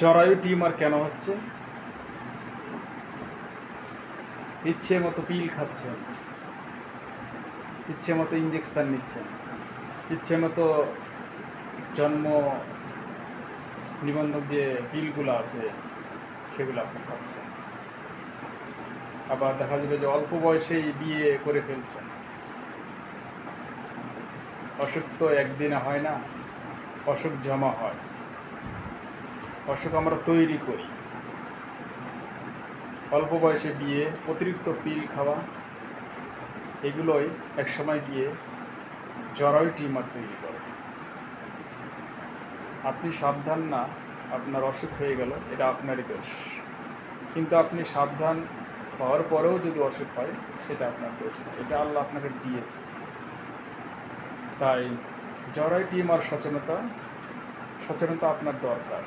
জরায়ু টিউমার কেন হচ্ছে? ইচ্ছে মতো পিল খাচ্ছেন, ইচ্ছে মতো ইঞ্জেকশান নিচ্ছেন, ইচ্ছে মতো জন্ম নিবন্ধক যে পিলগুলো আছে সেগুলো আপনি খাচ্ছেন। আবার দেখা যাবে যে অল্প বয়সেই বিয়ে করে ফেলছেন। অসুখ তো একদিনে হয় না, অসুখ জমা হয়, অসুখ আমরা তৈরি করি। অল্প বয়সে বিয়ে, অতিরিক্ত পিল খাওয়া, এগুলোই একসময় গিয়ে জরায়ু টিউমার তৈরি করে। আপনি সাবধান না, আপনার অসুখ হয়ে গেল, এটা আপনারই দোষ। কিন্তু আপনি সাবধান হওয়ার পরেও যদি অসুখ হয়, সেটা আপনার দোষ না, এটা আল্লাহ আপনাকে দিয়েছে। তাই জরায়ু টিউমার সচেতনতা আপনার দরকার।